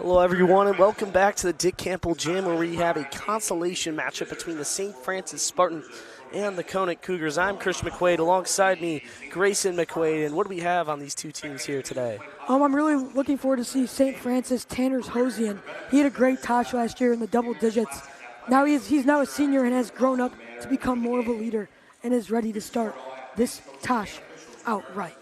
Hello everyone and welcome back to the Dick Campbell Gym, where we have a consolation matchup between the St. Francis Spartans and the Conant Cougars. I'm Chris McQuaid, alongside me Grayson McQuaid, and what do we have on these two teams here today? I'm really looking forward to see St. Francis Tanner's Hosian. He had a great Tosh last year in the double digits. Now he's now a senior and has grown up to become more of a leader and is ready to start this Tosh outright.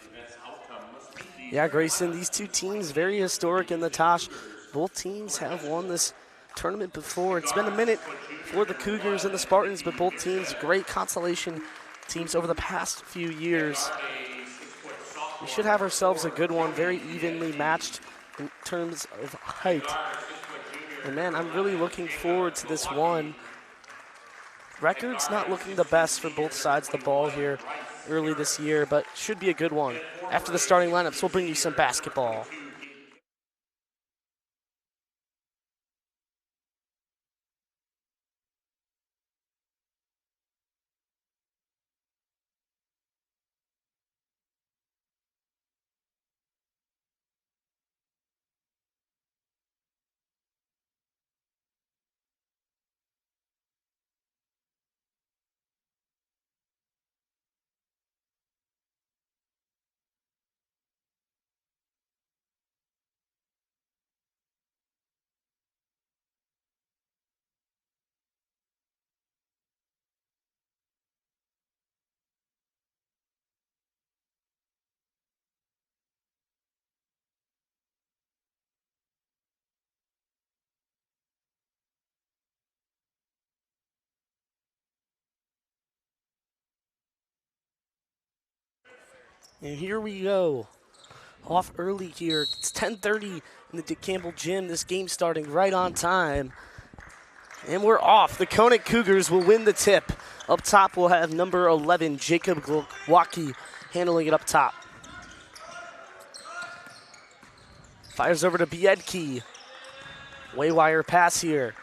Yeah, Grayson, these two teams very historic in the Tosh. Both teams have won this tournament before. It's been a minute for the Cougars and the Spartans, but both teams great consolation teams over the past few years. We should have ourselves a good one, very evenly matched in terms of height. And man, I'm really looking forward to this one. Records not looking the best for both sides of the ball here early this year, but should be a good one. After the starting lineups, we'll bring you some basketball. And here we go. Off early here. It's 10:30 in the Dick Campbell Gym. This game starting right on time. And we're off. The Conant Cougars will win the tip. Up top, we'll have number 11, Jacob Glowacki, handling it up top. Fires over to Biedke. Waywire pass here.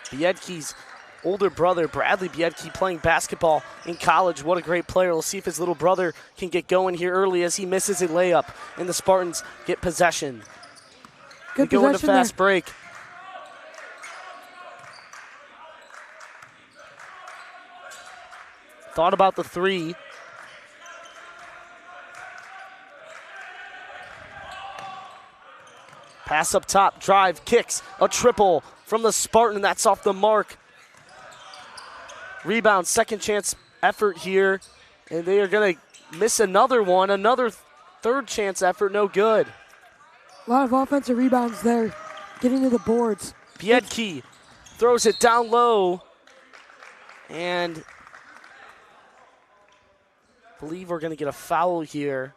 Biedke's older brother, Bradley Biedke, playing basketball in college. What a great player. We'll see if his little brother can get going here early as he misses a layup, and the Spartans get possession. Good we go into fast there. break. Thought about the three. Pass up top, drive, kicks, a triple from the Spartan. That's off the mark. Rebound, second chance effort here, and they are going to miss another one. Another third chance effort, no good. A lot of offensive rebounds there, getting to the boards. Biedke throws it down low, and I believe we're going to get a foul here.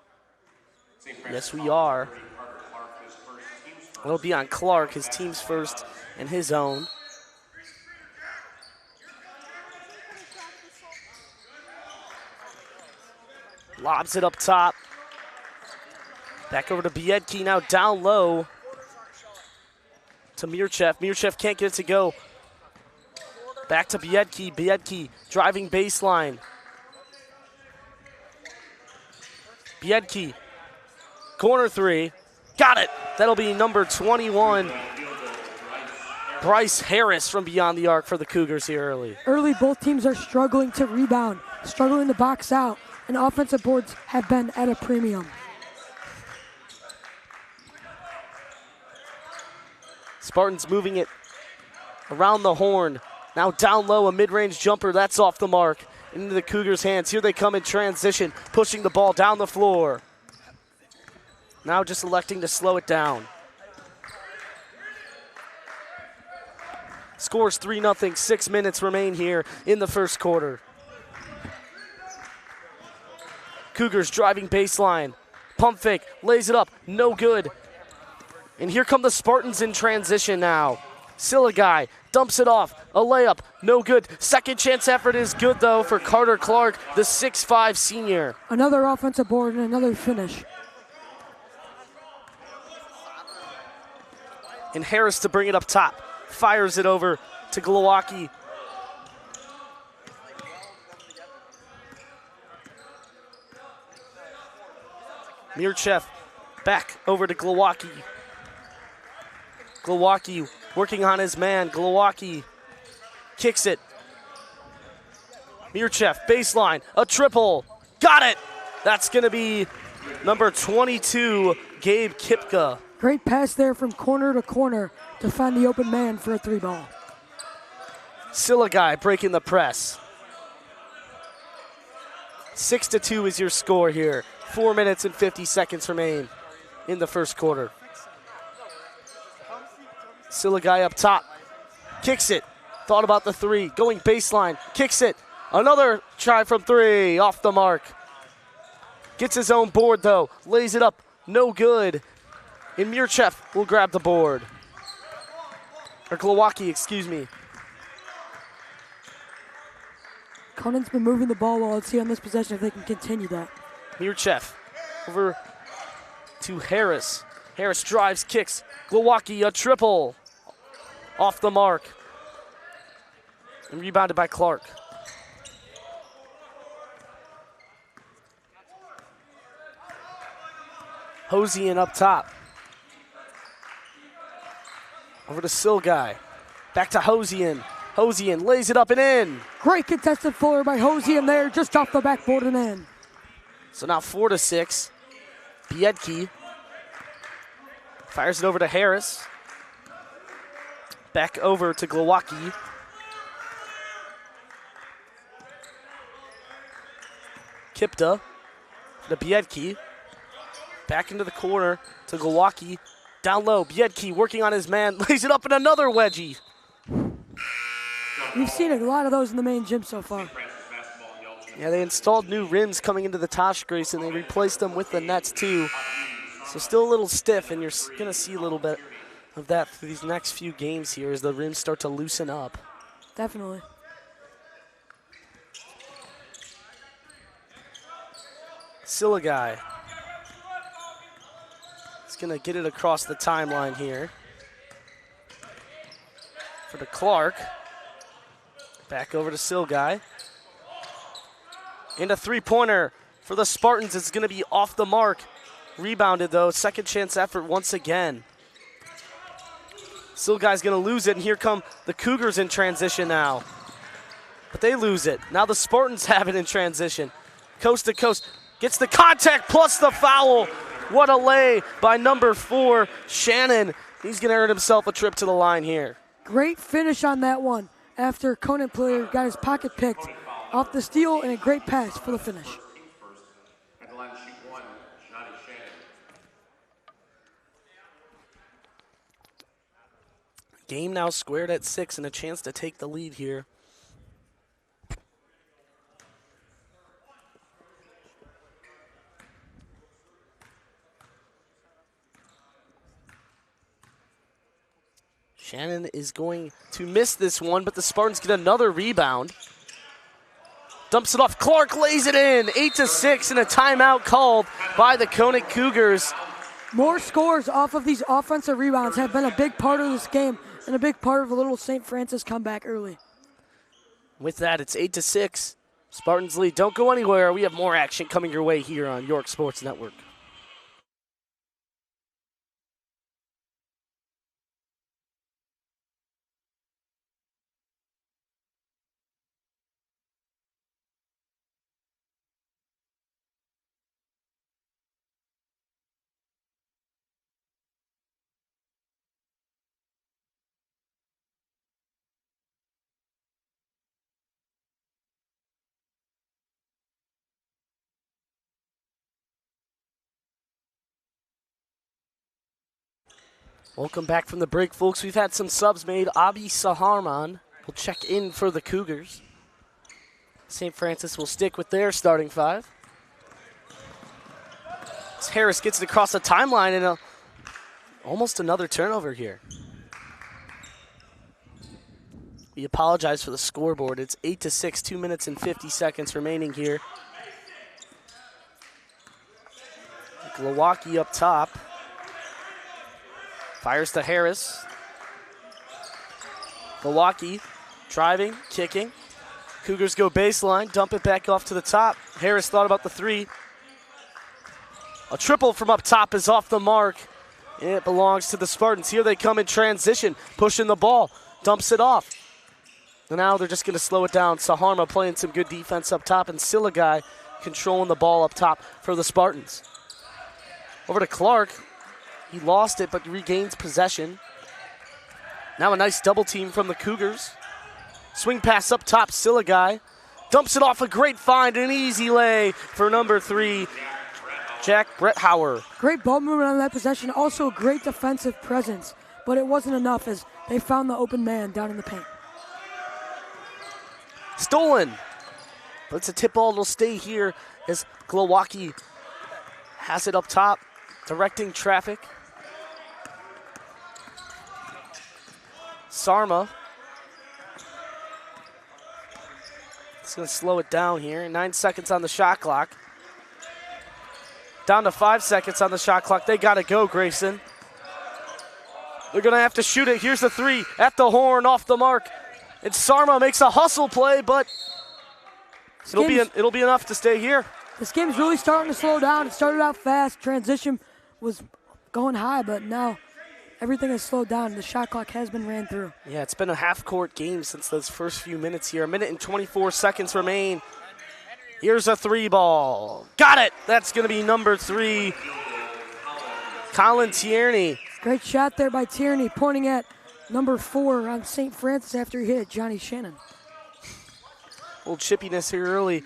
Yes, we are. It'll be on Clark, his team's first and his own. Lobs it up top. Back over to Biedke, now down low to Mirchev. Mirchev can't get it to go. Back to Biedke. Biedke driving baseline. Biedke, corner three. Got it. That'll be number 21. Bryce Harris from beyond the arc for the Cougars here early. Early, both teams are struggling to rebound, struggling to box out, and offensive boards have been at a premium. Spartans moving it around the horn. Now down low, a mid-range jumper. That's off the mark. Into the Cougars' hands. Here they come in transition, pushing the ball down the floor. Now just electing to slow it down. Scores 3-0. 6 minutes remain here in the first quarter. Cougars driving baseline. Pump fake, lays it up, no good. And here come the Spartans in transition now. Silkaitis dumps it off, a layup, no good. Second chance effort is good though for Carter Clark, the 6'5 senior. Another offensive board and another finish. And Harris to bring it up top. Fires it over to Glowacki. Mirchev Back over to Glowacki. Glowacki working on his man. Glowacki kicks it. Mirchev, baseline, a triple. Got it! That's going to be number 22, Gabe Kipka. Great pass there from corner to corner to find the open man for a 3-ball. Silkaitis breaking the press. 6-2 is your score here. 4 minutes and 50 seconds remain in the first quarter. Silkaitis up top. Kicks it. Thought about the three. Going baseline. Kicks it. Another try from three. Off the mark. Gets his own board, though. Lays it up. No good. And Mirchev will grab the board. Or Glowacki, excuse me. Conant's been moving the ball well. Let's see on this possession if they can continue that. Mirchev over to Harris. Harris drives, kicks. Glowacki, a triple. Off the mark. And rebounded by Clark. Hosian up top. Over to Silkaitis. Back to Hosian. Hosian lays it up and in. Great contested floater by Hosian there, just off the backboard and in. So now 4-6. Biedke fires it over to Harris. Back over to Glowacki. Kipta to Biedke. Back into the corner to Glowacki. Down low, Biedke working on his man. Lays it up in another wedgie. We've seen a lot of those in the main gym so far. Yeah, they installed new rims coming into the Tosh Grace, and they replaced them with the nets too. So still a little stiff, and you're going to see a little bit of that through these next few games here as the rims start to loosen up. Definitely. Silkaitis. He's going to get it across the timeline here. For the Clark. Back over to Silkaitis. And a three-pointer for the Spartans. It's going to be off the mark. Rebounded, though. Second chance effort once again. Silkaitis going to lose it, and here come the Cougars in transition now. But they lose it. Now the Spartans have it in transition. Coast to coast. Gets the contact plus the foul. What a lay by number 4, Shannon. He's going to earn himself a trip to the line here. Great finish on that one after Conant player got his pocket picked off the steal and a great pass for the finish. Game now squared at 6 and a chance to take the lead here. Shannon is going to miss this one, but the Spartans get another rebound. Dumps it off. Clark lays it in. 8-6 and a timeout called by the Conant Cougars. More scores off of these offensive rebounds have been a big part of this game and a big part of a little St. Francis comeback early. With that, it's 8-6. Spartans lead. Don't go anywhere. We have more action coming your way here on York Sports Network. Welcome back from the break, folks. We've had some subs made. Abi Saharman will check in for the Cougars. St. Francis will stick with their starting 5. As Harris gets it across the timeline and almost another turnover here. We apologize for the scoreboard. It's 8-6, 2 minutes and 50 seconds remaining here. Glowacki up top. Fires to Harris. Glowacki driving, kicking. Cougars go baseline, dump it back off to the top. Harris thought about the three. A triple from up top is off the mark. It belongs to the Spartans. Here they come in transition, pushing the ball, dumps it off. And now they're just going to slow it down. Saharma playing some good defense up top, and Silkaitis controlling the ball up top for the Spartans. Over to Clark. He lost it, but regains possession. Now a nice double team from the Cougars. Swing pass up top, Silkaitis. Dumps it off, a great find, an easy lay for number 3, Jack Bretthauer. Great ball movement on that possession, also a great defensive presence, but it wasn't enough as they found the open man down in the paint. Stolen, but it's a tip ball. It'll stay here as Glowacki has it up top, directing traffic. Sarma. It's going to slow it down here. 9 seconds on the shot clock. Down to 5 seconds on the shot clock. They got to go, Grayson. They're going to have to shoot it. Here's the 3 at the horn, off the mark. And Sarma makes a hustle play, but it'll be enough to stay here. This game's really starting to slow down. It started out fast. Transition was going high, but now everything has slowed down. The shot clock has been ran through. Yeah, it's been a half-court game since those first few minutes here. 1 minute and 24 seconds remain. Here's a 3 ball. Got it! That's going to be number 3, Colin Tierney. Great shot there by Tierney, pointing at number 4 on St. Francis after he hit it, Johnny Shannon. A little chippiness here early.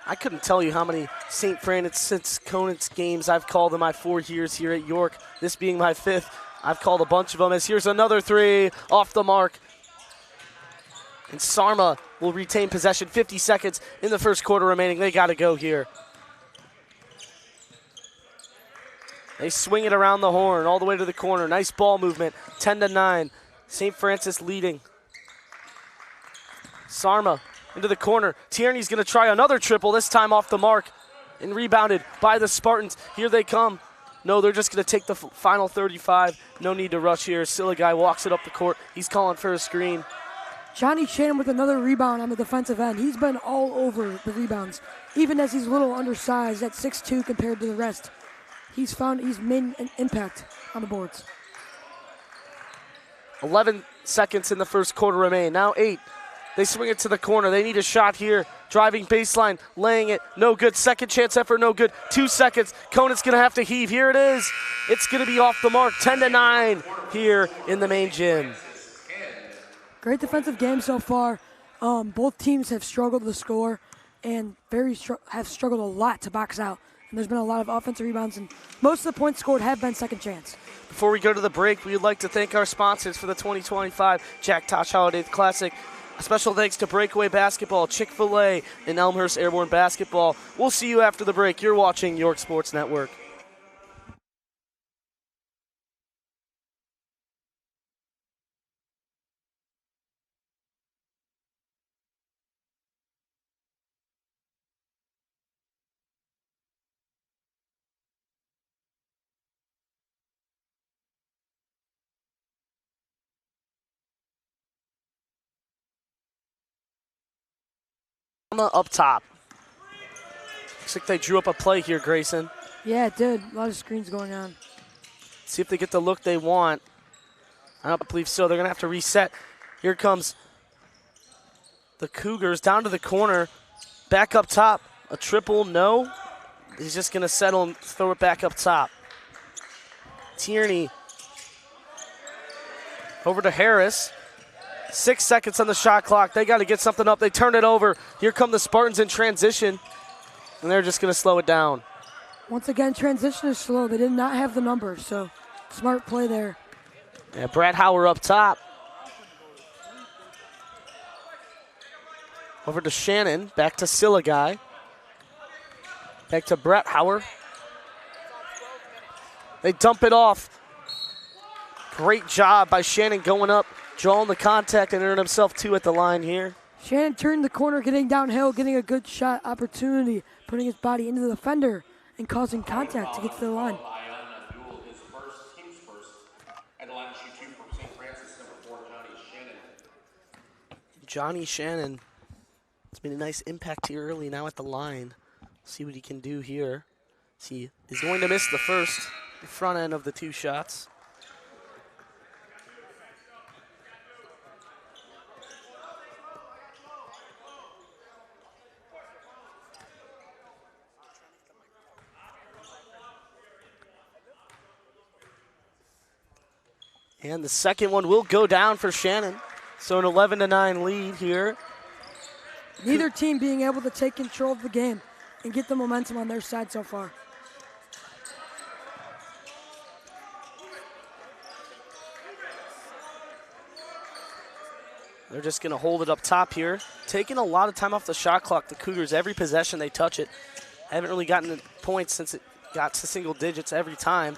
I couldn't tell you how many St. Francis Conant games I've called in my 4 years here at York. This being my 5th, I've called a bunch of them. As here's another 3 off the mark. And Sarma will retain possession. 50 seconds in the first quarter remaining. They got to go here. They swing it around the horn all the way to the corner. Nice ball movement. 10-9. St. Francis leading. Sarma into the corner. Tierney's going to try another triple, this time off the mark, and rebounded by the Spartans. Here they come. No, they're just going to take the final 35. No need to rush here. Silkaitis walks it up the court. He's calling for a screen. Johnny Shannon with another rebound on the defensive end. He's been all over the rebounds, even as he's a little undersized at 6'2" compared to the rest. He's made an impact on the boards. 11 seconds in the first quarter remain. Now 8. They swing it to the corner. They need a shot here. Driving baseline, laying it. No good. Second chance effort, no good. 2 seconds. Conant's going to have to heave. Here it is. It's going to be off the mark. 10-9 here in the main gym. Great defensive game so far. Both teams have struggled to score and have struggled a lot to box out. And there's been a lot of offensive rebounds, and most of the points scored have been second chance. Before we go to the break, we would like to thank our sponsors for the 2025 Jack Tosh Holiday Classic. A special thanks to Breakaway Basketball, Chick-fil-A, and Elmhurst Airborne Basketball. We'll see you after the break. You're watching York Sports Network. Up top. Looks like they drew up a play here, Grayson. Yeah, it did. A lot of screens going on. See if they get the look they want. I don't believe so. They're going to have to reset. Here comes the Cougars down to the corner. Back up top. A triple, no. He's just going to settle and throw it back up top. Tierney over to Harris. 6 seconds on the shot clock. They got to get something up. They turn it over. Here come the Spartans in transition, and they're just going to slow it down. Once again, transition is slow. They did not have the number, so smart play there. Yeah, Bretthauer up top. Over to Shannon. Back to Silkaitis. Back to Bretthauer. They dump it off. Great job by Shannon going up, drawing the contact, and earned himself 2 at the line here. Shannon turned the corner, getting downhill, getting a good shot opportunity, putting his body into the defender and causing contact to get to the line. Johnny Shannon It's made a nice impact here early now at the line. See what he can do here. He is going to miss the front end of the 2 shots. And the second one will go down for Shannon. So an 11-9 lead here. Neither team being able to take control of the game and get the momentum on their side so far. They're just going to hold it up top here. Taking a lot of time off the shot clock, the Cougars. Every possession they touch it. Haven't really gotten the points since it got to single digits every time.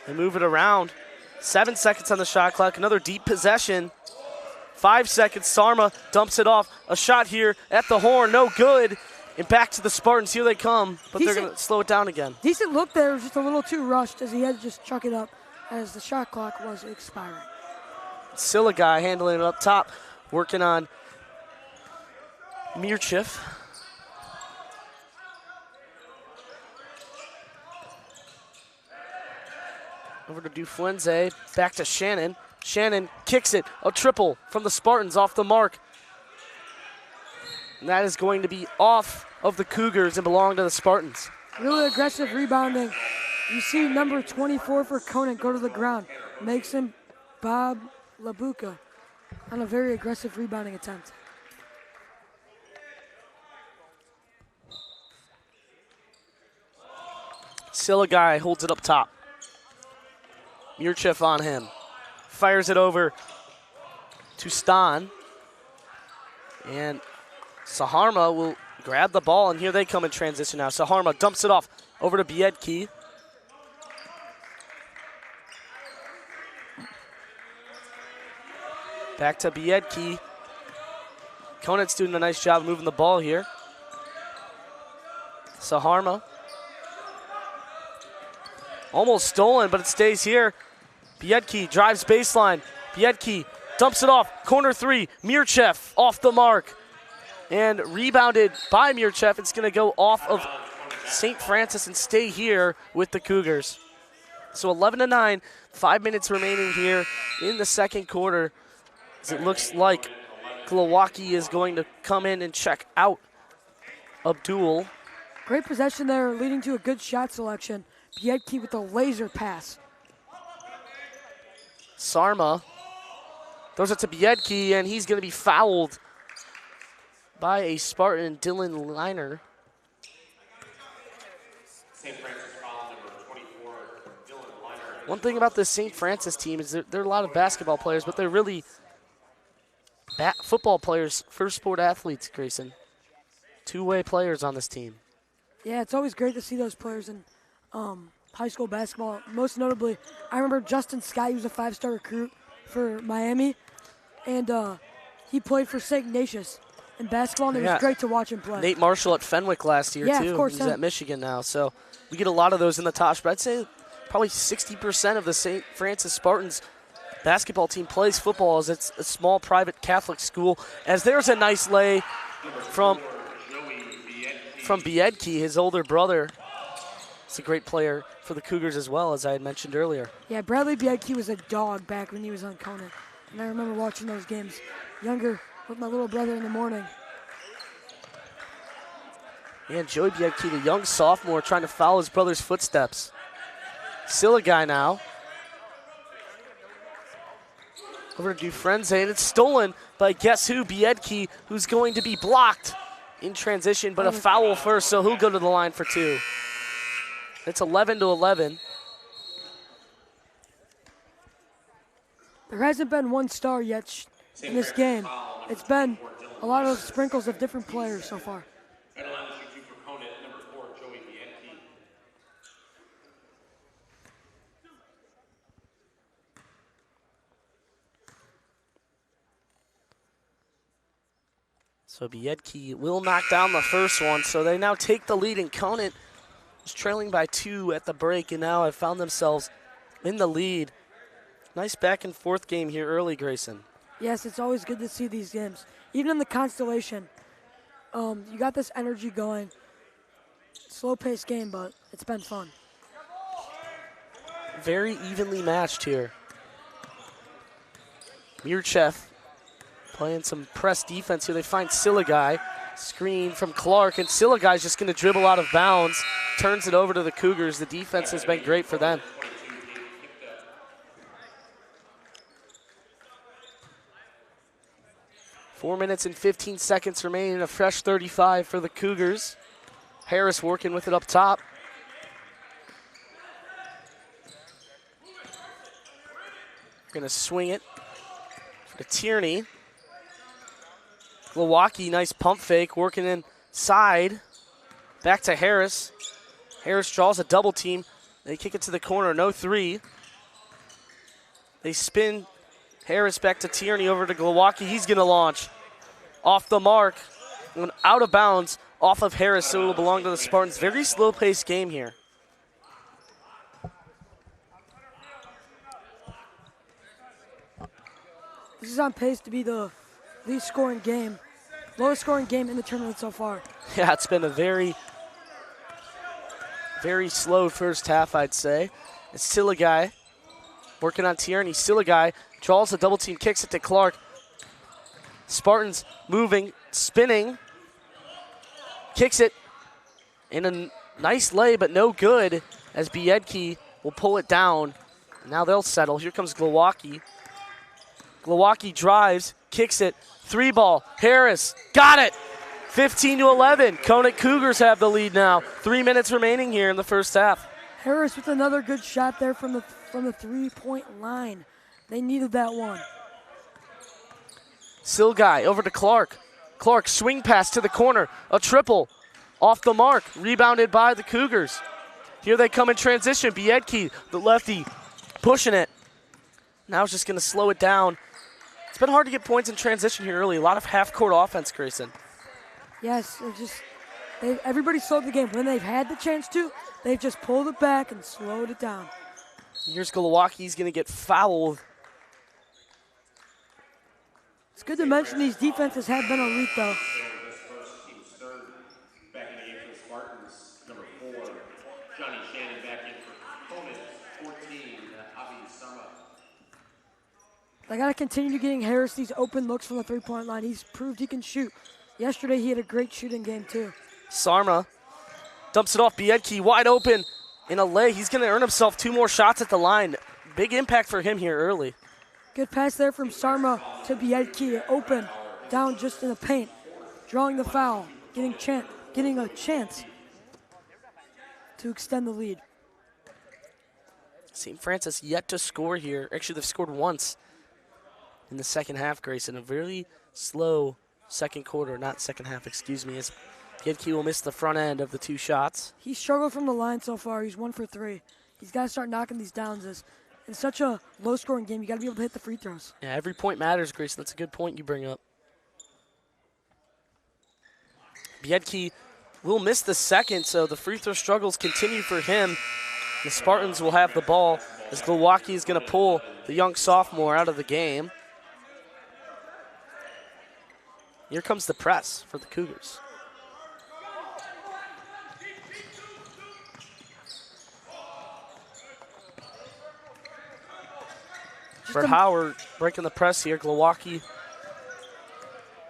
They move it around. 7 seconds on the shot clock. Another deep possession. 5 seconds. Sarma dumps it off. A shot here at the horn. No good. And back to the Spartans. Here they come. But they're going to slow it down again. Decent look there. It was just a little too rushed as he had to just chuck it up as the shot clock was expiring. Silkaitis handling it up top. Working on Mirchev. Over to Duflenze, back to Shannon. Shannon kicks it, a triple from the Spartans off the mark. And that is going to be off of the Cougars and belong to the Spartans. Really aggressive rebounding. You see number 24 for Conant go to the ground. Makes him Bob Labuka on a very aggressive rebounding attempt. Silkaitis holds it up top. Mirchev on him. Fires it over to Stan. And Saharma will grab the ball, and here they come in transition now. Saharma dumps it off over to Biedke. Back to Biedke. Conant's doing a nice job of moving the ball here. Saharma. Almost stolen, but it stays here. Biedke drives baseline. Biedke dumps it off. Corner 3. Mirchev off the mark. And rebounded by Mirchev. It's going to go off of St. Francis and stay here with the Cougars. So 11-9, 5 minutes remaining here in the second quarter. As it looks like Glowacki is going to come in and check out Abdul. Great possession there, leading to a good shot selection. Biedke with a laser pass. Sarma throws it to Biedke, and he's going to be fouled by a Spartan, Dylan Liner. One thing about this St. Francis team is they're a lot of basketball players, but they're really football players, first sport athletes, Grayson. Two-way players on this team. Yeah, it's always great to see those players in high school basketball. Most notably, I remember Justin Scott, he was a 5-star recruit for Miami, and he played for St. Ignatius in basketball, and it was great to watch him play. Nate Marshall at Fenwick last year, too. Of course. He's at Michigan now, so we get a lot of those in the Tosh, but I'd say probably 60% of the St. Francis Spartans basketball team plays football, as it's a small private Catholic school. As there's a nice lay from Biedke, his older brother. He's a great player for the Cougars as well, as I had mentioned earlier. Yeah, Bradley Biedke was a dog back when he was on Conant. And I remember watching those games younger with my little brother in the morning. And Joey Biedke, the young sophomore, trying to follow his brother's footsteps. Silkaitis now. Over to Dufresne, and it's stolen by guess who? Biedke, who's going to be blocked in transition, but a foul first, so he'll go to the line for 2. It's 11-11. There hasn't been one star yet in this game. It's been a lot of sprinkles of different players so far. So Biedke will knock down the first one, so they now take the lead, and Conant was trailing by 2 at the break, and now have found themselves in the lead. Nice back and forth game here early, Grayson. Yes, it's always good to see these games. Even in the Constellation, you got this energy going. Slow-paced game, but it's been fun. Very evenly matched here. Mirchev playing some press defense here. They find Silkaitis. Screen from Clark, and Silkaitis just going to dribble out of bounds. Turns it over to the Cougars. The defense has been great for them. Four minutes and 15 seconds remaining. A fresh 35 for the Cougars. Harris working with it up top. Going to swing it to Tierney. Milwaukee, nice pump fake, working inside. Back to Harris. Harris draws a double team. They kick it to the corner, no three. They spin Harris back to Tierney, over to Milwaukee. He's going to launch off the mark and out of bounds off of Harris, so it will belong to the Spartans. Very slow-paced game here. This is on pace to be the least scoring game, lowest scoring game in the tournament so far. Yeah, it's been a very slow first half, I'd say. It's Silkaitis working on Tierney. Silkaitis draws a double team, kicks it to Clark. Spartans moving, spinning, kicks it in a nice lay, but no good, as Biedke will pull it down. And now they'll settle. Here comes Milwaukee. Milwaukee drives, kicks it, three ball. Harris got it. 15-11. Conant Cougars have the lead now. 3 minutes remaining here in the first half. Harris with another good shot there from the 3-point line. They needed that one. Silkaitis over to Clark. Clark swing pass to the corner. A triple off the mark. Rebounded by the Cougars. Here they come in transition. Biedke, the lefty, pushing it. Now it's just going to slow it down. It's been hard to get points in transition here early. A lot of half-court offense, Grayson. Yes, everybody slowed the game. When they've had the chance to, they've just pulled it back and slowed it down. Here's Milwaukee. He's going to get fouled. It's good to mention these defenses have been elite, though. They got to continue getting Harris these open looks from the three-point line. He's proved he can shoot. Yesterday, he had a great shooting game, too. Sarma dumps it off. Biedke wide open in a lay. He's going to earn himself 2 more shots at the line. Big impact for him here early. Good pass there from Sarma to Biedke. Open, down just in the paint. Drawing the foul, getting a chance to extend the lead. St. Francis yet to score here. Actually, they've scored once in the second half, Grayson. A very slow second quarter, not second half, excuse me, as Biedke will miss the front end of the 2 shots. He struggled from the line so far. He's 1 for 3. He's got to start knocking these downs. In such a low-scoring game, you got to be able to hit the free throws. Yeah, every point matters, Grayson. That's a good point you bring up. Biedke will miss the second, so the free throw struggles continue for him. The Spartans will have the ball as Milwaukee is going to pull the young sophomore out of the game. Here comes the press for the Cougars. Fred Howard breaking the press here. Milwaukee.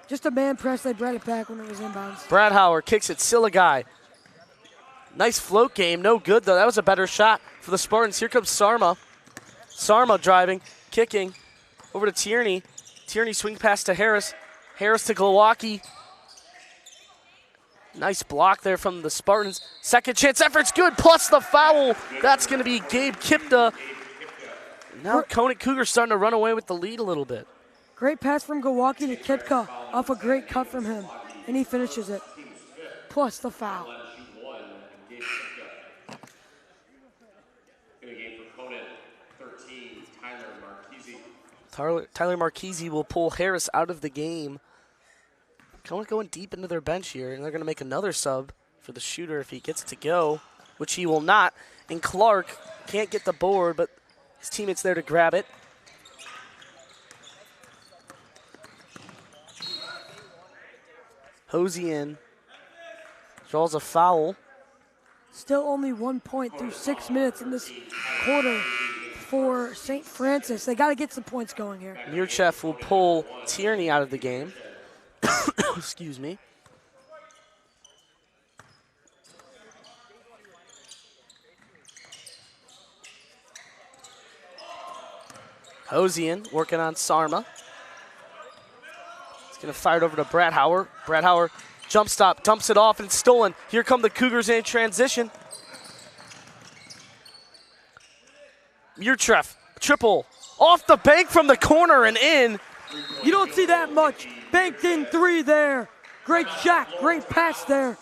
Just a man press. They brought it back when it was inbounds. Brad Howard kicks it. Silkaitis. Nice float game. No good, though. That was a better shot for the Spartans. Here comes Sarma. Sarma driving, kicking over to Tierney. Tierney swing pass to Harris. Harris to Milwaukee. Nice block there from the Spartans. Second chance effort's good, plus the foul. That's going to be Gabe Kipta. Now Conant Cougars starting to run away with the lead a little bit. Great pass from Milwaukee to Kipka off a great cut from him, and he finishes it. Plus the foul. Tyler Marchese will pull Harris out of the game. Conant going deep into their bench here, and they're going to make another sub for the shooter if he gets to go, which he will not. And Clark can't get the board, but his teammate's there to grab it. Hosian draws a foul. Still only 1 point through 6 minutes in this quarter for St. Francis. They got to get some points going here. Mirchev will pull Tierney out of the game. Excuse me. Hosian working on Sarma. He's going to fire it over to Bradhauer. Bradhauer jump stop, dumps it off, and it's stolen. Here come the Cougars in transition. Mirchev, triple, off the bank from the corner and in. You don't see that much. Banked in 3 there. Great shot, great pass there.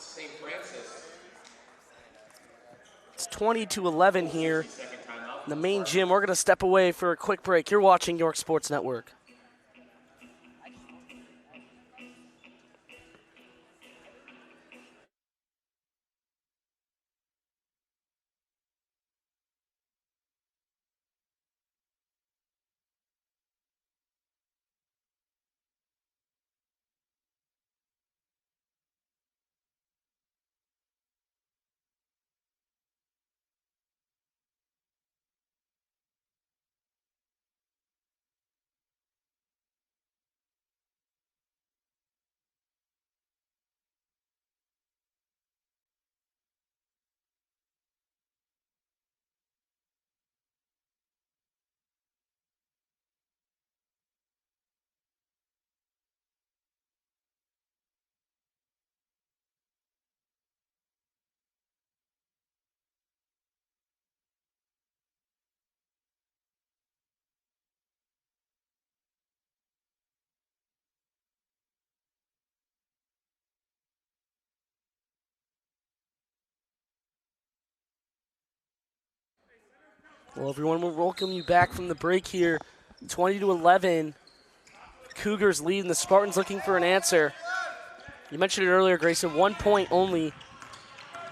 It's 20-11 here in the main gym. We're going to step away for a quick break. You're watching York Sports Network. Well, everyone, we'll welcome you back from the break here. 20-11. Cougars lead, and the Spartans looking for an answer. You mentioned it earlier, Grayson, 1 point only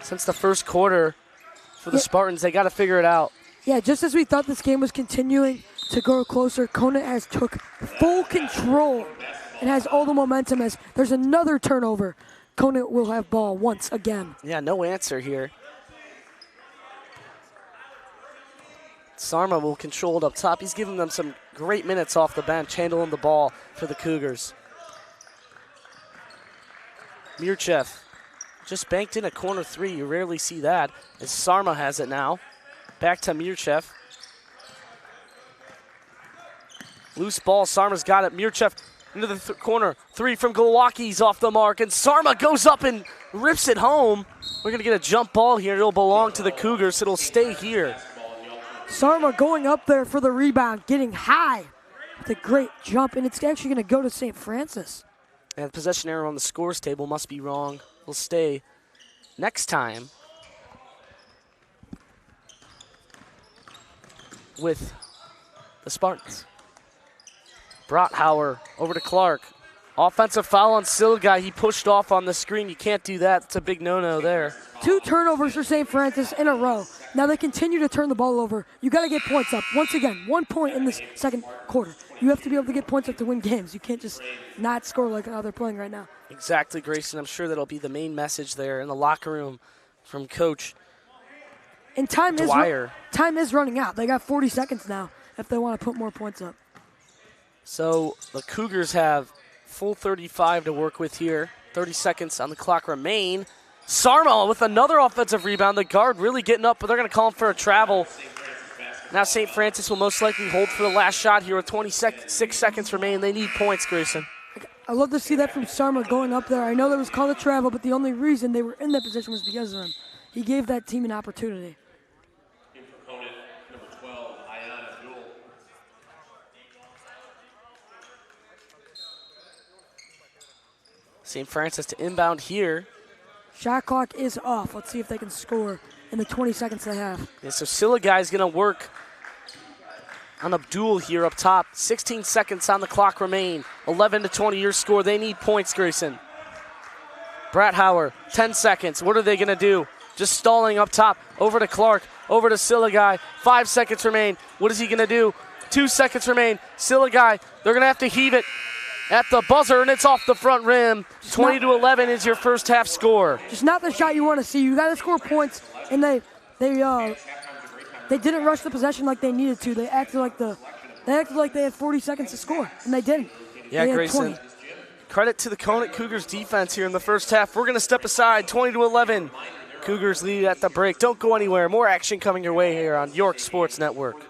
since the first quarter for the Spartans. They got to figure it out. Yeah, just as we thought this game was continuing to grow closer, Conant has took full control and has all the momentum as there's another turnover. Conant will have ball once again. Yeah, no answer here. Sarma will control it up top. He's giving them some great minutes off the bench, handling the ball for the Cougars. Mirchev just banked in a corner 3. You rarely see that, as Sarma has it now. Back to Mirchev. Loose ball, Sarma's got it. Mirchev into the corner. 3 from Glowacki's off the mark, and Sarma goes up and rips it home. We're gonna get a jump ball here. It'll belong to the Cougars. It'll stay here. Sarma going up there for the rebound, getting high. It's a great jump, and it's actually going to go to St. Francis. And the possession error on the scores table must be wrong. Will stay next time with the Spartans. Bradhauer over to Clark. Offensive foul on Silgai. He pushed off on the screen. You can't do that. It's a big no-no there. 2 turnovers for St. Francis in a row. Now they continue to turn the ball over. You got to get points up. Once again, 1 point in this second quarter. You have to be able to get points up to win games. You can't just not score like how they're playing right now. Exactly, Grayson. I'm sure that'll be the main message there in the locker room from Coach And time is running out. They got 40 seconds now if they want to put more points up. So the Cougars have full 35 to work with here. 30 seconds on the clock remain. Sarma with another offensive rebound. The guard really getting up, but they're going to call him for a travel. Now St. Francis will most likely hold for the last shot here with 26 seconds remaining. They need points, Grayson. I love to see that from Sarma going up there. I know that was called a travel, but the only reason they were in that position was because of him. He gave that team an opportunity. St. Francis to inbound here. Shot clock is off. Let's see if they can score in the 20 seconds they have. Yeah, so Silkaitis is going to work on Abdul here up top. 16 seconds on the clock remain. 11-20 your score. They need points, Grayson. Bradhauer, 10 seconds. What are they going to do? Just stalling up top. Over to Clark. Over to Silkaitis. 5 seconds remain. What is he going to do? 2 seconds remain. Silkaitis, they're going to have to heave it. at the buzzer, and it's off the front rim. 20-11 is your first half score. Just not the shot you want to see. You got to score points, and they didn't rush the possession like they needed to. They acted like they had 40 seconds to score, and they didn't. Yeah, they Grayson. Credit to the Conant Cougars defense here in the first half. We're going to step aside, 20-11. Cougars lead at the break. Don't go anywhere. More action coming your way here on York Sports Network.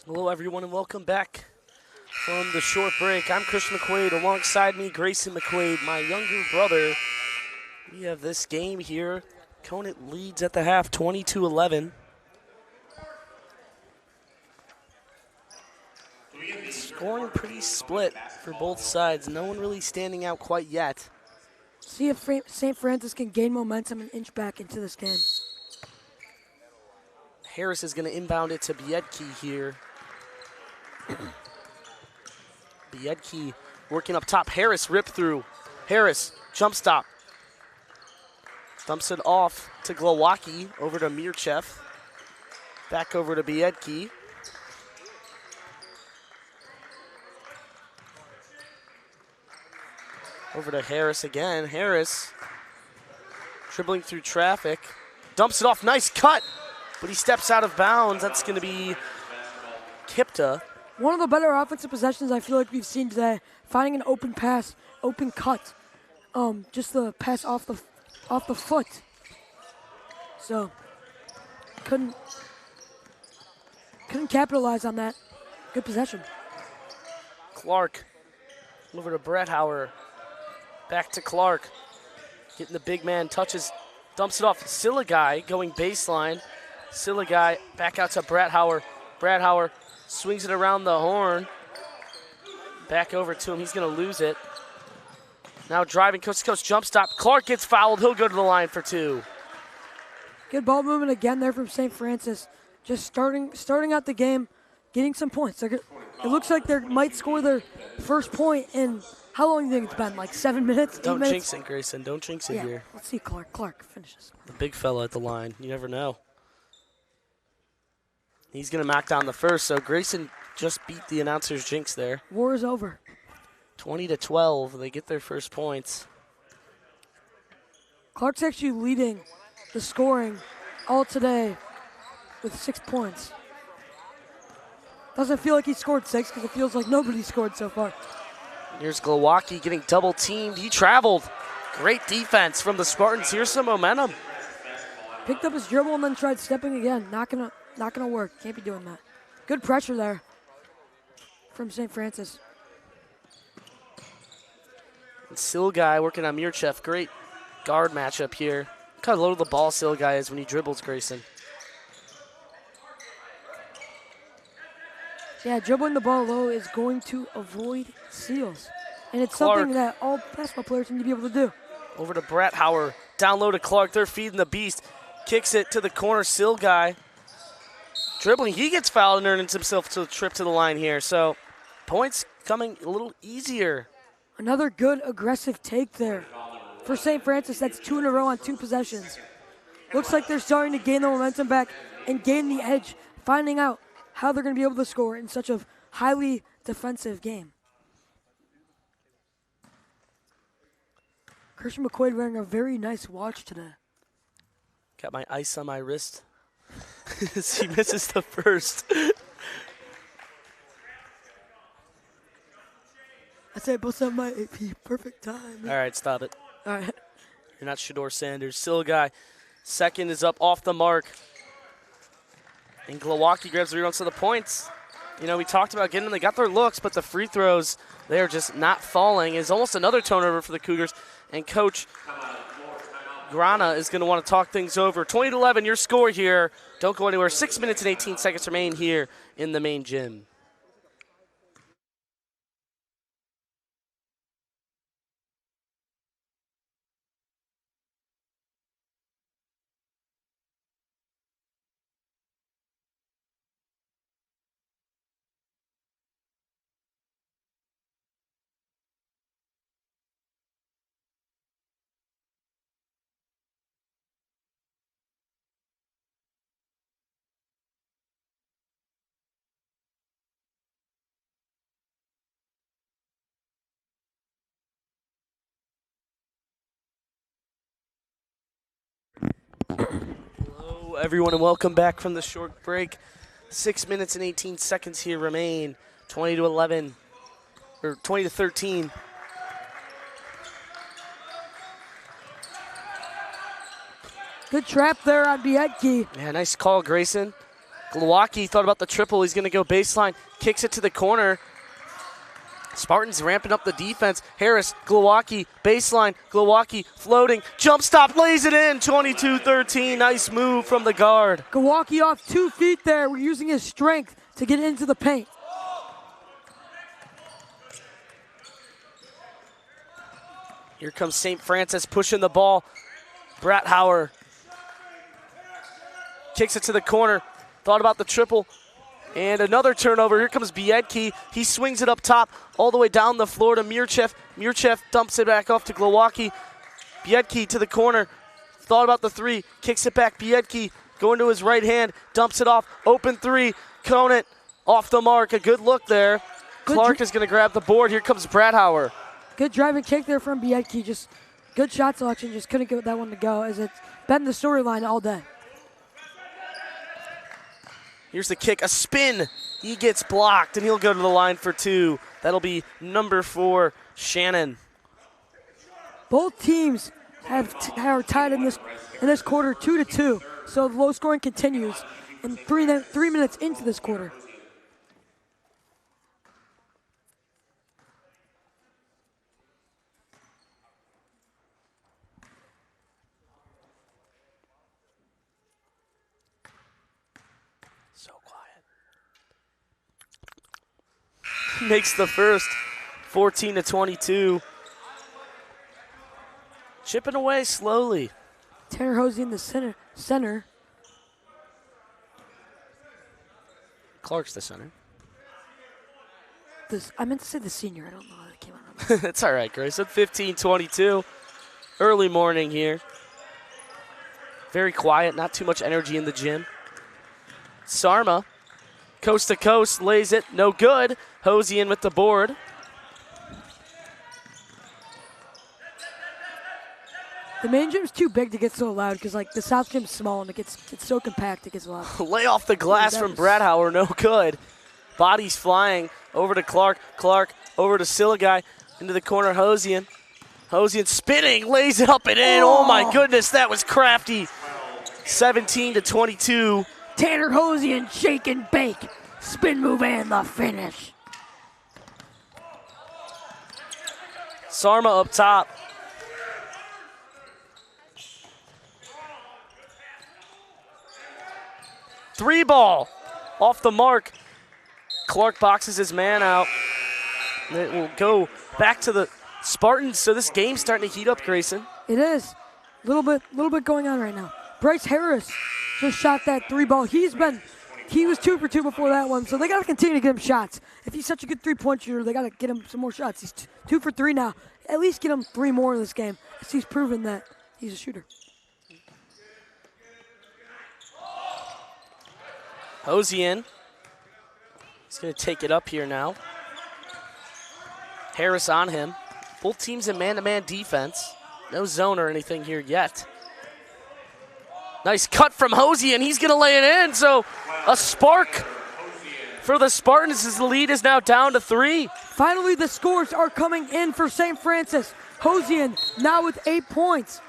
Hello, everyone, and welcome back from the short break. I'm Christian McQuaid. Alongside me, Grayson McQuaid, my younger brother. We have this game here. Conant leads at the half, 22-11. Scoring pretty split for both sides. No one really standing out quite yet. See if St. Francis can gain momentum and inch back into this game. Harris is going to inbound it to Biedke here. Biedke working up top. Harris rip through. Harris, jump stop. Dumps it off to Glowacki, over to Mirchev. Back over to Biedke. Over to Harris again. Harris dribbling through traffic. Dumps it off. Nice cut, but he steps out of bounds. That's going to be Kipta. One of the better offensive possessions I feel like we've seen today. Finding an open pass, open cut. Just the pass off the foot. So couldn't capitalize on that. Good possession. Clark over to Bretthauer. Back to Clark. Getting the big man, touches, dumps it off. Silkaitis going baseline. Silkaitis back out to Bretthauer. Bretthauer swings it around the horn. Back over to him. He's going to lose it. Now driving coast to coast, jump stop. Clark gets fouled. He'll go to the line for two. Good ball movement again there from St. Francis. Just starting out the game, getting some points. It looks like they might score their first point in, how long do you think it's been, like 7 minutes, 8 minutes? Don't jinx it, Grayson. Don't jinx it here. Let's see Clark. Clark finishes. The big fella at the line. You never know. He's going to knock down the first, so Grayson just beat the announcer's jinx there. War is over. 20-12. They get their first points. Clark's actually leading the scoring all today with 6 points. Doesn't feel like he scored 6 because it feels like nobody scored so far. Here's Glowacki getting double teamed. He traveled. Great defense from the Spartans. Here's some momentum. Picked up his dribble and then tried stepping again. Not gonna work. Can't be doing that. Good pressure there from St. Francis. And Silkaitis working on Mirchev. Great guard matchup here. Look how low the ball Silkaitis is when he dribbles, Grayson. Yeah, dribbling the ball low is going to avoid steals. And it's Clark. something that all basketball players need to be able to do. Over to Bretthauer. Down low to Clark. They're feeding the beast. Kicks it to the corner. Silkaitis dribbling. He gets fouled and earns himself to a trip to the line here. So points coming a little easier. Another good aggressive take there. For St. Francis, that's 2 in a row on 2 possessions. Looks like they're starting to gain the momentum back and gain the edge, finding out how they're going to be able to score in such a highly defensive game. Christian McQuaid wearing a very nice watch today. Got my ice on my wrist. He misses the first. I say both of my AP. Perfect time. All right, stop it. All right. You're not Shador Sanders. Silkaitis, second is up off the mark. And Glowacki grabs the rebound. So the points, you know, we talked about getting them. They got their looks, but the free throws, they're just not falling. It's almost another turnover for the Cougars. And Coach Grana is going to want to talk things over. 20-11, your score here. Don't go anywhere. 6 minutes and 18 seconds remain here in the main gym. Hello, everyone, and welcome back from the short break. 6 minutes and 18 seconds here remain. 20-11, or 20-13. Good trap there on Biedke. Yeah, nice call, Grayson. Glowacki thought about the triple. He's going to go baseline, kicks it to the corner. Spartans ramping up the defense. Harris, Glowacki, baseline. Glowacki floating. Jump stop, lays it in. 22-13. Nice move from the guard. Glowacki off 2 feet there. We're using his strength to get into the paint. Here comes St. Francis pushing the ball. Brathauer kicks it to the corner. Thought about the triple. And another turnover. Here comes Biedke. He swings it up top all the way down the floor to Mirchev. Mirchev dumps it back off to Glowacki. Biedke to the corner. Thought about the three. Kicks it back. Biedke going to his right hand. Dumps it off. Open three. Conant off the mark. A good look there. Clark is going to grab the board. Here comes Brathauer. Good driving kick there from Biedke. Just good shot selection. Just couldn't get that one to go, as it's been the storyline all day. Here's the kick, a spin. He gets blocked, and he'll go to the line for two. That'll be number 4, Shannon. Both teams are tied in this quarter 2-2. So the low scoring continues, and 3 minutes into this quarter. Makes the first, 14-22. Chipping away slowly. Tanner Hosey in the center. Clark's the center. I meant to say the senior. I don't know how that came out. It's all right, Grayson. 15-22. Early morning here. Very quiet, not too much energy in the gym. Sarma, coast to coast, lays it, no good. Hosey in with the board. The main gym's too big to get so loud because the South gym's small and it's so compact it gets loud. Lay off the glass from Brathauer, no good. Bodies flying over to Clark. Clark over to Silkaitis, into the corner, Hosian. Hosian spinning, lays it up and in. Oh my goodness, that was crafty. 17-22. Tanner Hosian shake and bake. Spin move and the finish. Sarma up top. Three ball off the mark. Clark boxes his man out. And it will go back to the Spartans. So this game's starting to heat up, Grayson. It is. Little bit going on right now. Bryce Harris just shot that 3 ball. He was 2 for 2 before that one, so they got to continue to get him shots. If he's such a good 3-point shooter, they got to get him some more shots. He's 2 for 3 now. At least get him 3 more in this game. He's proven that he's a shooter. Hosian. He's going to take it up here now. Harris on him. Both teams in man-to-man defense. No zone or anything here yet. Nice cut from Hosian. He's going to lay it in. So a spark for the Spartans as the lead is now down to 3. Finally, the scores are coming in for St. Francis. Hosian now with 8 points.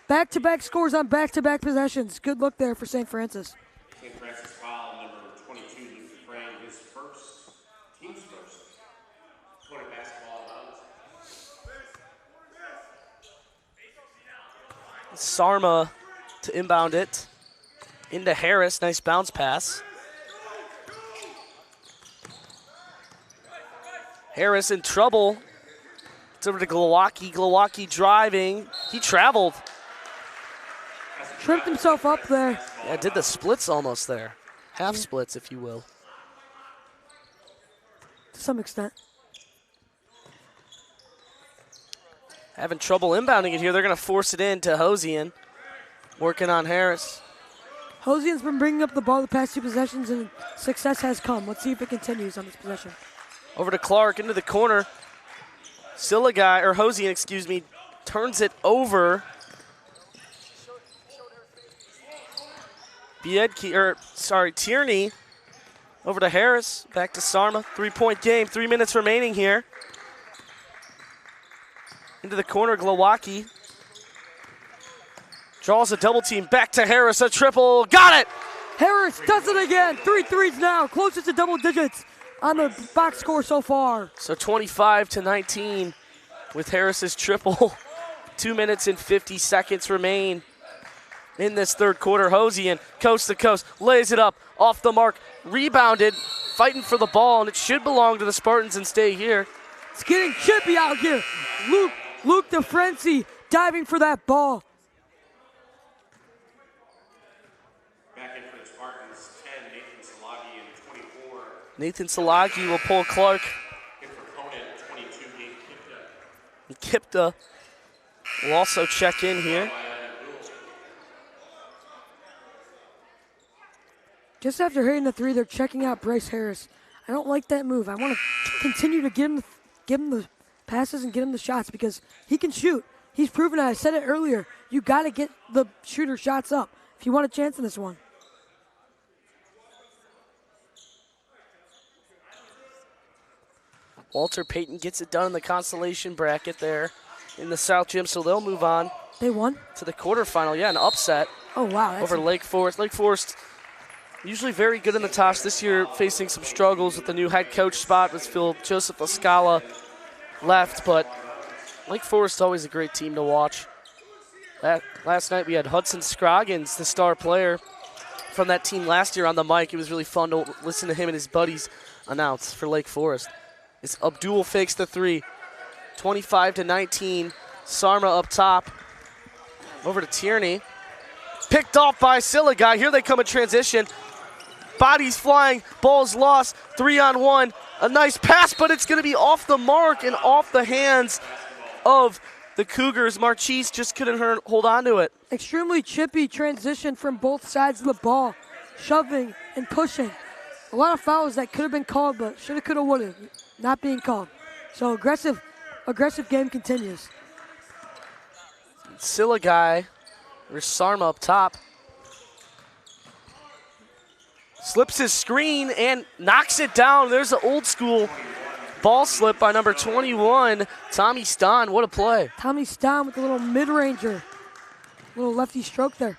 Back-to-back scores on back-to-back possessions. Good look there for St. Francis. St. Francis foul number 22, Luca, his first, team's first. Put a basketball out. Sarma to inbound it into Harris. Nice bounce pass. Harris in trouble. It's over to Glowacki. Glowacki driving. He traveled. Tripped himself up there. Yeah, did the splits almost there. Half splits, if you will. To some extent. Having trouble inbounding it here. They're going to force it in to Hosian. Working on Harris. Hosian's been bringing up the ball the past 2 possessions, and success has come. Let's see if it continues on this possession. Over to Clark, into the corner. Hosian, turns it over. Tierney over to Harris. Back to Sarma. 3-point game. 3 minutes remaining here. Into the corner, Glowacki. Draws a double team. Back to Harris. A triple. Got it! Harris does it again. 3 threes now, closest to double digits on the box score so far. So 25-19 with Harris's triple. 2 minutes and 50 seconds remain in this third quarter. Hosian, coast to coast, lays it up, off the mark, rebounded, fighting for the ball, and it should belong to the Spartans and stay here. It's getting chippy out here. Luke DeFrenzy diving for that ball. Back in for the Spartans, 10, Nathan Salagi, and 24. Nathan Salagi will pull Clark. In for Conant, 22, Gabe Kipta. And Kipta will also check in here. Just after hitting the three, they're checking out Bryce Harris. I don't like that move. I want to continue to give him the passes and get him the shots because he can shoot. He's proven it. I said it earlier. You got to get the shooter shots up if you want a chance in this one. Walter Payton gets it done in the consolation bracket there in the South Gym, so they'll move on. They won? To the quarterfinal, yeah, an upset. Oh, wow. Over Lake Forest. Lake Forest, usually very good in the Tosh. This year facing some struggles with the new head coach spot as Phil Joseph Lascala left, but Lake Forest always a great team to watch. Last night we had Hudson Scroggins, the star player from that team last year on the mic. It was really fun to listen to him and his buddies announce for Lake Forest. As Abdul fakes the three. 25-19. Sarma up top. Over to Tierney. Picked off by Silkaitis. Here they come in transition. Bodies flying. Ball's lost. 3-on-1. A nice pass, but it's going to be off the mark and off the hands of the Cougars. Marchese just couldn't hold on to it. Extremely chippy transition from both sides of the ball. Shoving and pushing. A lot of fouls that could have been called, but shoulda, coulda, woulda. Not being called. So aggressive game continues. Silkaitis, there's Sarma up top. Slips his screen and knocks it down. There's an old school ball slip by number 21, Tommy Stan. What a play. Tommy Stan with a little mid-ranger. Little lefty stroke there.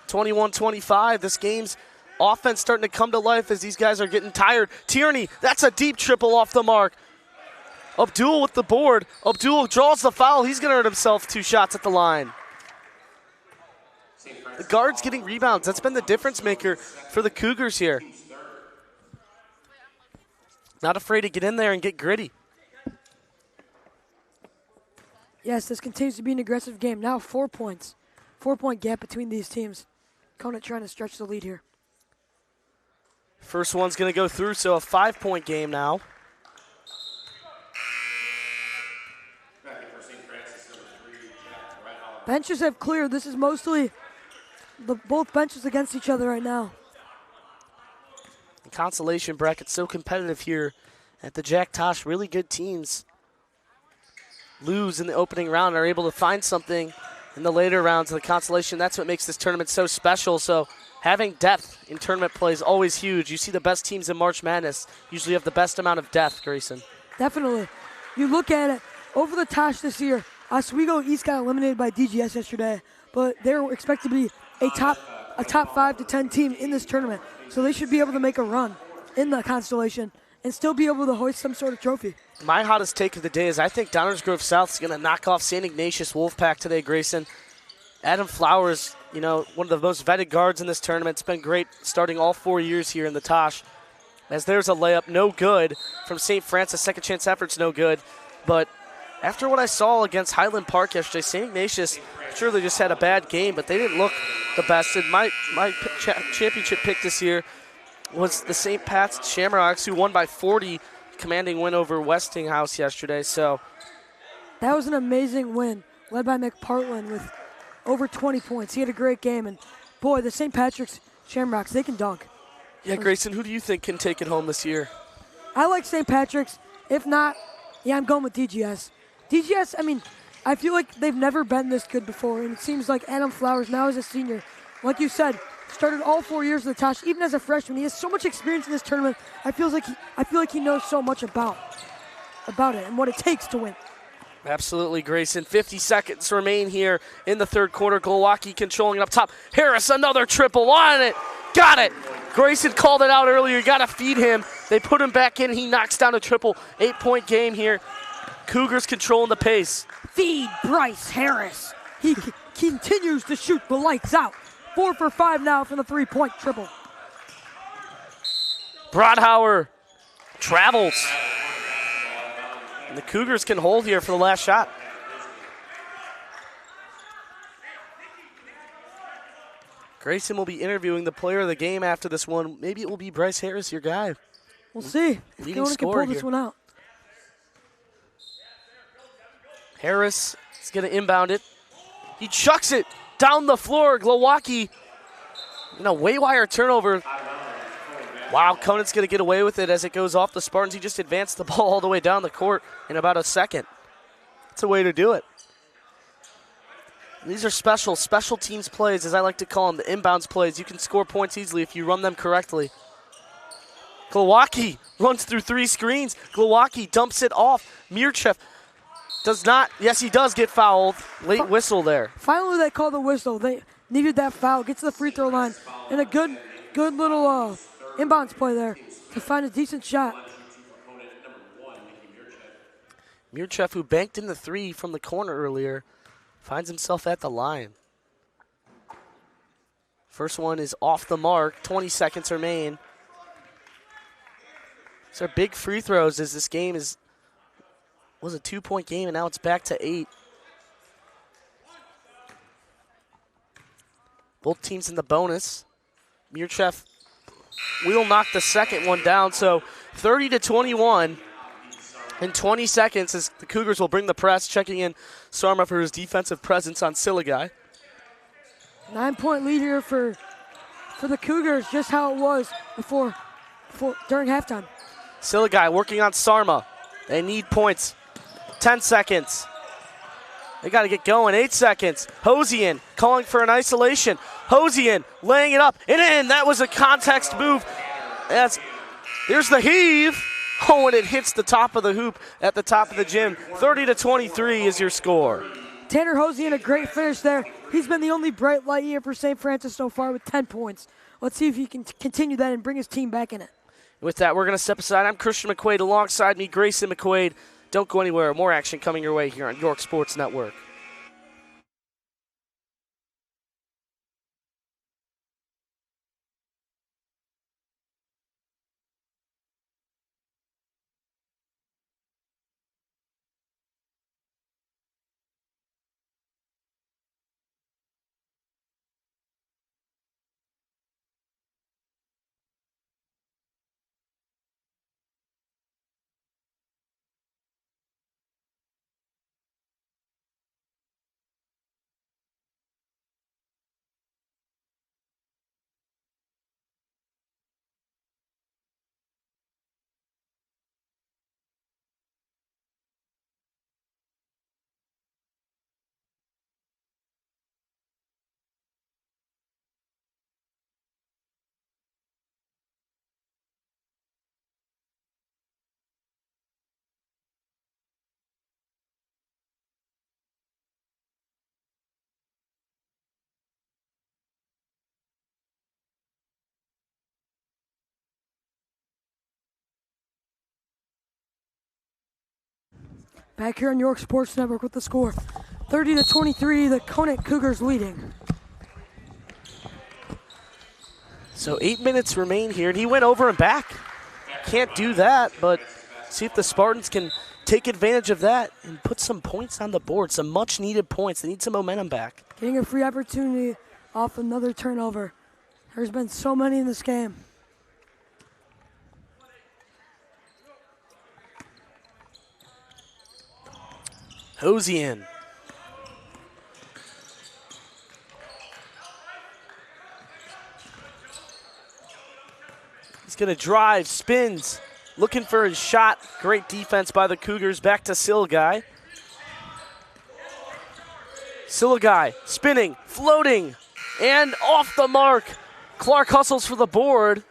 21-25. This game's offense starting to come to life as these guys are getting tired. Tierney, that's a deep triple off the mark. Abdul with the board. Abdul draws the foul. He's going to earn himself 2 shots at the line. The guard's getting rebounds. That's been the difference maker for the Cougars here. Not afraid to get in there and get gritty. Yes, this continues to be an aggressive game. Now 4 points. 4-point gap between these teams. Conant trying to stretch the lead here. First one's going to go through, so a 5-point game now. Benches have cleared. This is mostly both benches against each other right now. The consolation bracket so competitive here at the Jack Tosh. Really good teams lose in the opening round and are able to find something in the later rounds of the consolation. That's what makes this tournament so special. So having depth in tournament play is always huge. You see the best teams in March Madness usually have the best amount of depth, Grayson. Definitely. You look at it, over the Tosh this year, Oswego East got eliminated by DGS yesterday, but they're expected to be a top 5 to 10 team in this tournament. So they should be able to make a run in the constellation and still be able to hoist some sort of trophy. My hottest take of the day is I think Downers Grove South is going to knock off St. Ignatius Wolfpack today, Grayson. Adam Flowers, one of the most vetted guards in this tournament. It's been great starting all 4 years here in the Tosh. As there's a layup, no good from St. Francis. Second chance effort's no good. But after what I saw against Highland Park yesterday, St. Ignatius, sure they just had a bad game, but they didn't look the best. And my championship pick this year was the St. Pat's Shamrocks, who won by 40, commanding win over Westinghouse yesterday. So that was an amazing win, led by McPartland with over 20 points. He had a great game, and boy, the St. Patrick's Shamrocks, they can dunk. Yeah, Grayson, who do you think can take it home this year? I like St. Patrick's. If not, I'm going with DGS. DGS, I feel like they've never been this good before, and it seems like Adam Flowers, now as a senior, like you said, started all 4 years of the Tosh, even as a freshman. He has so much experience in this tournament. I feel like he knows so much about it and what it takes to win. Absolutely, Grayson. 50 seconds remain here in the third quarter. Glowacki controlling it up top. Harris, another triple on it. Got it. Grayson called it out earlier. You got to feed him. They put him back in. He knocks down a triple. 8-point game here. Cougars controlling the pace. Feed Bryce Harris. He continues to shoot the lights out. 4 for 5 now from the 3-point triple. Brodhauer travels. And the Cougars can hold here for the last shot. Grayson will be interviewing the player of the game after this one. Maybe it will be Bryce Harris, your guy. We'll see if Leading Conant can scorer pull this here. one out. Harris is going to inbound it. He chucks it down the floor. Glowacki, waywire turnover. Wow, Conant's going to get away with it as it goes off the Spartans. He just advanced the ball all the way down the court in about a second. That's a way to do it. These are special teams plays, as I like to call them, the inbounds plays. You can score points easily if you run them correctly. Glowacki runs through 3 screens. Glowacki dumps it off. Mirchev does not. Yes, he does get fouled. Late whistle there. Finally, they called the whistle. They needed that foul. Gets to the free throw line. And a good little inbounds play there to find a decent shot. Mirchev, who banked in the 3 from the corner earlier, finds himself at the line. First one is off the mark. 20 seconds remain. These are big free throws as this game was a 2-point game, and now it's back to 8. Both teams in the bonus. Mirchev will knock the second one down, so 30-21. In 20 seconds, as the Cougars will bring the press, checking in Sarma for his defensive presence on Silkaitis. 9-point lead here for the Cougars, just how it was during halftime. Silkaitis working on Sarma. They need points. 10 seconds. They got to get going. 8 seconds. Hosian calling for an isolation. Hosian laying it up and in. That was a context move. There's the heave. Oh, and it hits the top of the hoop at the top of the gym. 30-23 is your score. Tanner Hosian, a great finish there. He's been the only bright light here for St. Francis so far with 10 points. Let's see if he can continue that and bring his team back in it. With that, we're going to step aside. I'm Christian McQuaid. Alongside me, Grayson McQuaid. Don't go anywhere. More action coming your way here on York Sports Network. Back here on York Sports Network with the score. 30-23, the Conant Cougars leading. So 8 minutes remain here, and he went over and back. Can't do that, but see if the Spartans can take advantage of that and put some points on the board, some much-needed points. They need some momentum back. Getting a free opportunity off another turnover. There's been so many in this game. Hosian. He's going to drive, spins, looking for his shot. Great defense by the Cougars. Back to Silkaitis. Silkaitis spinning, floating, and off the mark. Clark hustles for the board.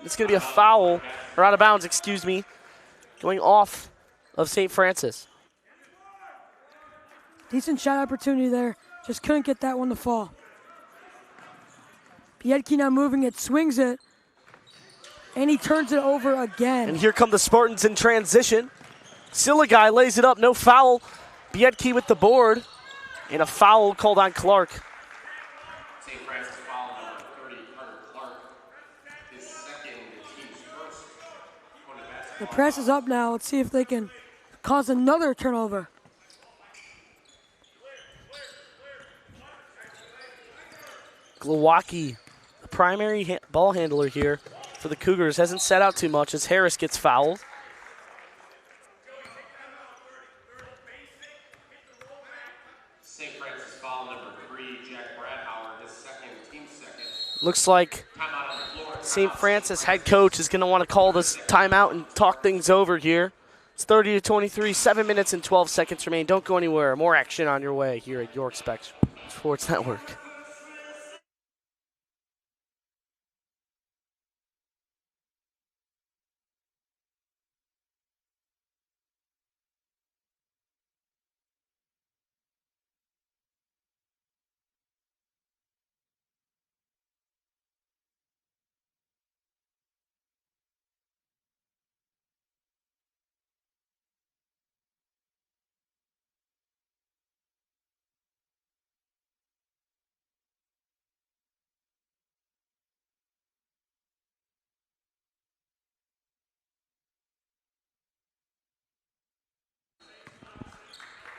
It's going to be a foul, or out of bounds, excuse me, going off of St. Francis. Decent shot opportunity there. Just couldn't get that one to fall. Biedke now moving it, swings it, and he turns it over again. And here come the Spartans in transition. Silkaitis lays it up, no foul. Biedke with the board, and a foul called on Clark. St. Francis foul number 30, Carter Clark. His second, the team's first. The press is up now. Let's see if they can cause another turnover. Glowacki, the primary ball handler here for the Cougars, hasn't set out too much as Harris gets fouled. St. Francis foul number 3, Jack Bradhauer, his second, team second. Looks like Timeout on the floor. St. Francis head coach is going to want to call this timeout and talk things over here. It's 30-23, 7 minutes and 12 seconds remain. Don't go anywhere. More action on your way here at York Sports Network.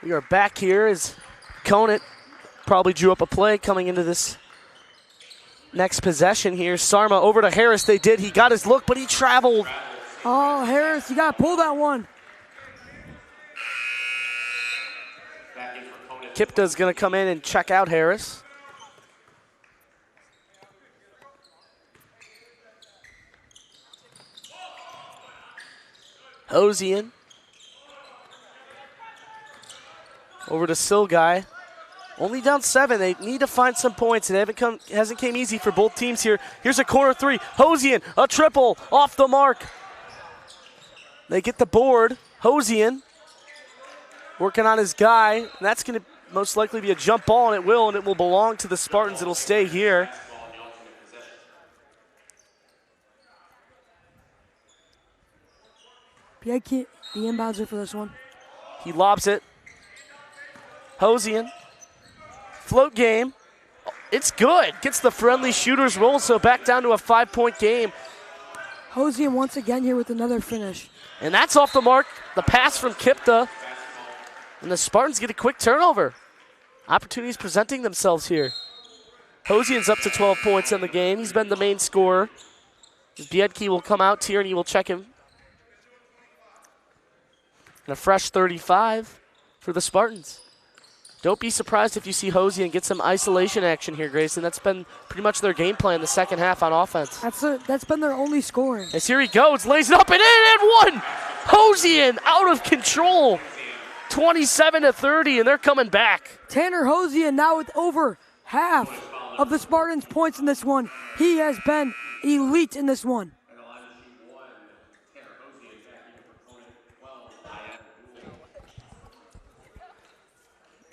We are back here as Conant probably drew up a play coming into this next possession here. Sarma over to Harris. They did. He got his look, but he traveled. Oh, Harris, you got to pull that one. Kipta's going to come in and check out Harris. Hosian. Over to Silkaitis. Only down 7. They need to find some points. It hasn't came easy for both teams here. Here's a corner 3. Hosian, a triple off the mark. They get the board. Hosian working on his guy. And that's going to most likely be a jump ball, and it will belong to the Spartans. It'll stay here. Biedke, the inbounds for this one. He lobs it. Hosian. Float game. It's good. Gets the friendly shooters roll, so back down to a 5-point game. Hosian once again here with another finish. And that's off the mark. The pass from Kipta. And the Spartans get a quick turnover. Opportunities presenting themselves here. Hosian's up to 12 points in the game. He's been the main scorer. Biedke will come out here and he will check him. And a fresh 35 for the Spartans. Don't be surprised if you see Hosian get some isolation action here, Grayson. That's been pretty much their game plan the second half on offense. That's been their only scoring. As here he goes, lays it up and in and one. Hosian out of control. 27-30, and they're coming back. Tanner Hosian now with over half of the Spartans' points in this one. He has been elite in this one.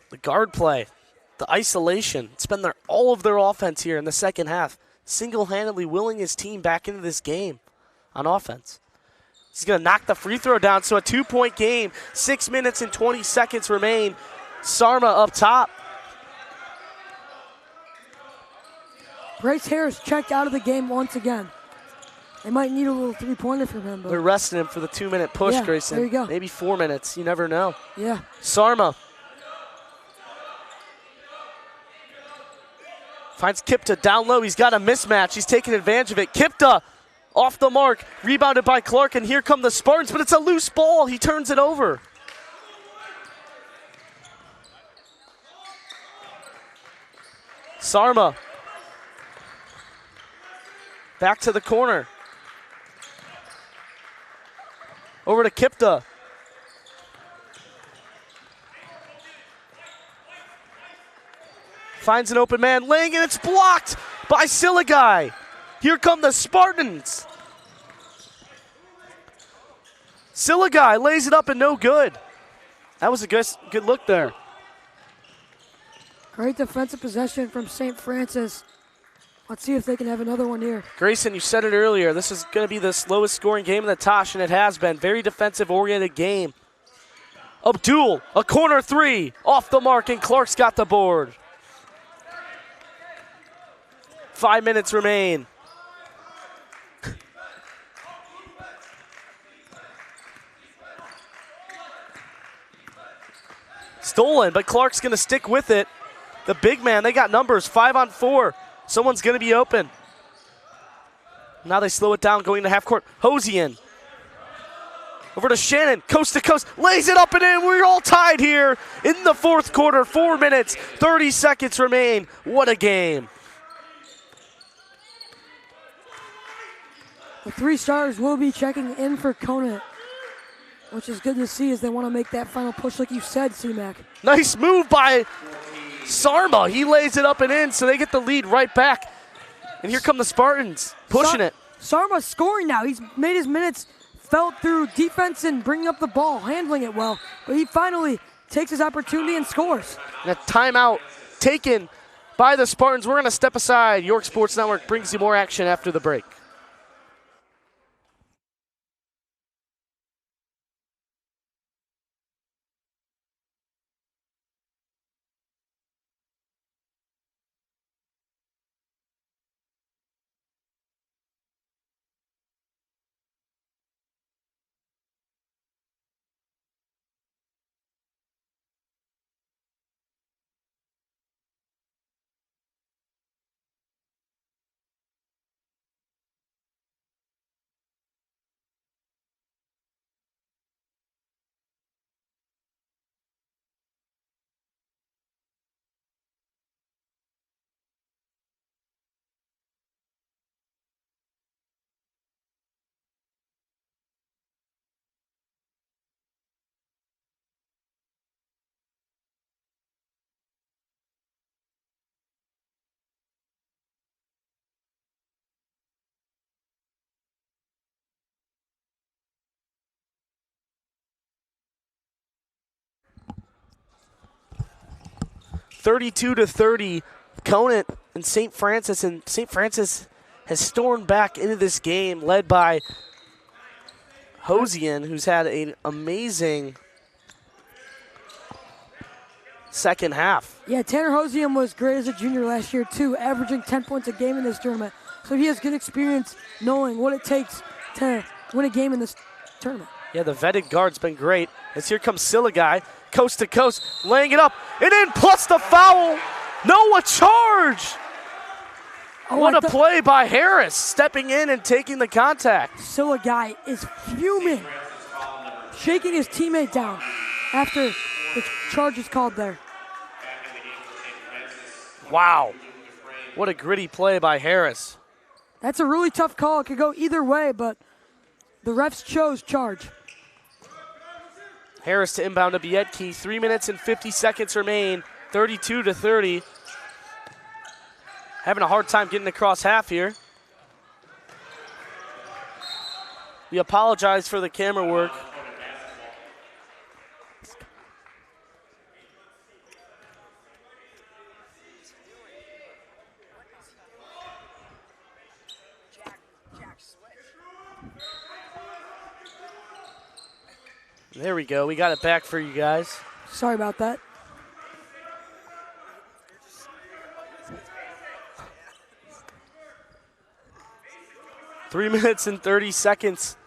The guard play, the isolation, it's been all of their offense here in the second half. Single-handedly willing his team back into this game on offense. He's going to knock the free throw down, so a 2-point game. 6 minutes and 20 seconds remain. Sarma up top. Bryce Harris checked out of the game once again. They might need a little three-pointer from him. But they're resting him for the 2-minute push, yeah, Grayson. There you go. Maybe 4 minutes. You never know. Yeah. Sarma. Finds Kipta down low. He's got a mismatch. He's taking advantage of it. Kipta off the mark. Rebounded by Clark, and here come the Spartans, but it's a loose ball. He turns it over. Sarma. Back to the corner. Over to Kipta. Finds an open man, laying, and it's blocked by Silkaitis. Here come the Spartans. Silkaitis lays it up and no good. That was a good look there. Great defensive possession from St. Francis. Let's see if they can have another one here. Grayson, you said it earlier. This is going to be the slowest scoring game in the Tosh, and it has been. Very defensive-oriented game. Abdul, a corner three, off the mark, and Clark's got the board. 5 minutes remain. Stolen, but Clark's going to stick with it. The big man, they got numbers, 5-on-4. Someone's going to be open. Now they slow it down going to half court. Hosian. Over to Shannon, coast to coast, lays it up and in. We're all tied here in the fourth quarter. 4 minutes, 30 seconds remain. What a game. The 3 stars will be checking in for Conant, which is good to see as they want to make that final push like you said, C-Mac. Nice move by Sarma. He lays it up and in, so they get the lead right back. And here come the Spartans, pushing it. Sarma's scoring now. He's made his minutes, felt through defense and bringing up the ball, handling it well. But he finally takes his opportunity and scores. And a timeout taken by the Spartans. We're going to step aside. York Sports Network brings you more action after the break. (32-30), Conant and St. Francis, and St. Francis has stormed back into this game, led by Hosian, who's had an amazing second half. Yeah, Tanner Hosian was great as a junior last year too, averaging 10 points a game in this tournament. So he has good experience knowing what it takes to win a game in this tournament. Yeah, the vetted guard's been great. As here comes Silkaitis, coast to coast, laying it up, and in, plus the foul. No, a charge. What a play by Harris, stepping in and taking the contact. Silkaitis is fuming, shaking his teammate down after the charge is called there. Wow, what a gritty play by Harris. That's a really tough call. It could go either way, but the refs chose charge. Harris to inbound to Biedke. 3 minutes and 50 seconds remain. 32-30. Having a hard time getting across half here. We apologize for the camera work. There we go. We got it back for you guys. Sorry about that. Three minutes and 30 seconds.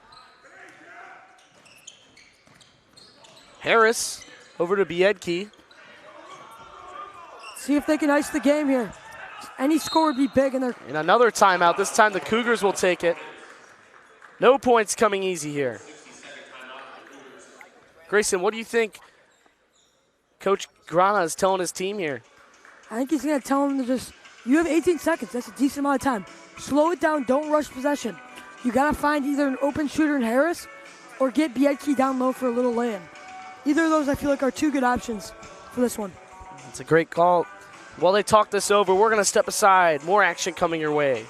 Harris over to Biedke. See if they can ice the game here. Any score would be big. And another timeout. This time the Cougars will take it. No points coming easy here. Grayson, what do you think Coach Grana is telling his team here? I think he's going to tell them to just, you have 18 seconds. That's a decent amount of time. Slow it down. Don't rush possession. You got to find either an open shooter in Harris or get Biedke down low for a little lay-in. Either of those, I feel like, are two good options for this one. It's a great call. While they talk this over, we're going to step aside. More action coming your way.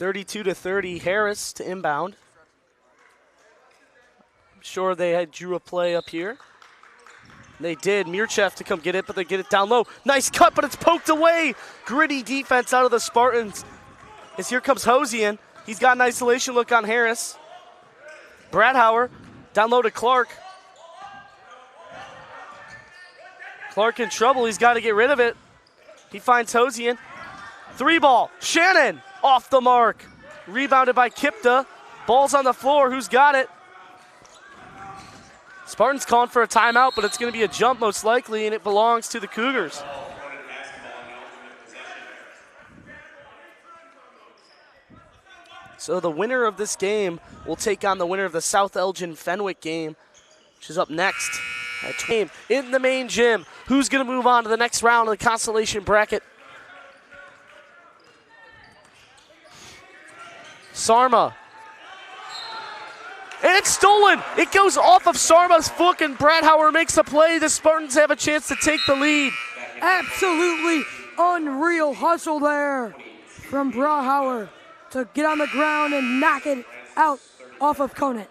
32-30, Harris to inbound. I'm sure they had drew a play up here. They did. Mirchev to come get it, but they get it down low. Nice cut, but it's poked away. Gritty defense out of the Spartans. As here comes Hosian. He's got an isolation look on Harris. Bradhauer down low to Clark. Clark in trouble. He's got to get rid of it. He finds Hosian. 3-ball. Shannon off the mark. Rebounded by Kipta. Ball's on the floor. Who's got it? Spartans calling for a timeout, but it's going to be a jump most likely, and it belongs to the Cougars. So the winner of this game will take on the winner of the South Elgin-Fenwick game, which is up next. In the main gym, who's going to move on to the next round of the consolation bracket? Sarma. And it's stolen. It goes off of Sarma's foot, and Bradhauer makes a play. The Spartans have a chance to take the lead. Absolutely unreal hustle there from Bradhauer to get on the ground and knock it out off of Conant.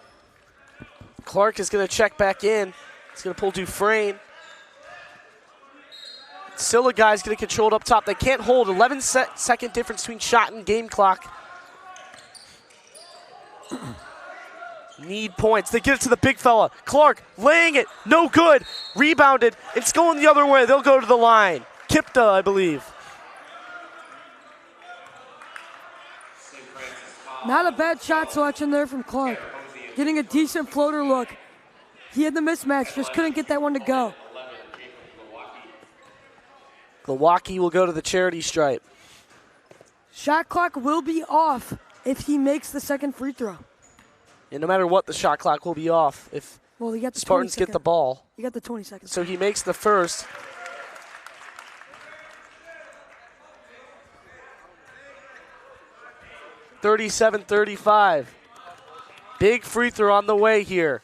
Clark is going to check back in. He's going to pull Dufresne. Silkaitis going to control it up top. They can't hold. 11-second difference between shot and game clock. Need points. They get it to the big fella. Clark laying it. No good. Rebounded. It's going the other way. They'll go to the line. Kipta, I believe. Not a bad shot selection there from Clark. Getting a decent floater look. He had the mismatch, just couldn't get that one to go. Milwaukee will go to the charity stripe. Shot clock will be off if he makes the second free throw. And no matter what, the shot clock will be off if you got the Spartans get the ball. You got the 20 seconds. So he makes the first. (37-35). Big free throw on the way here.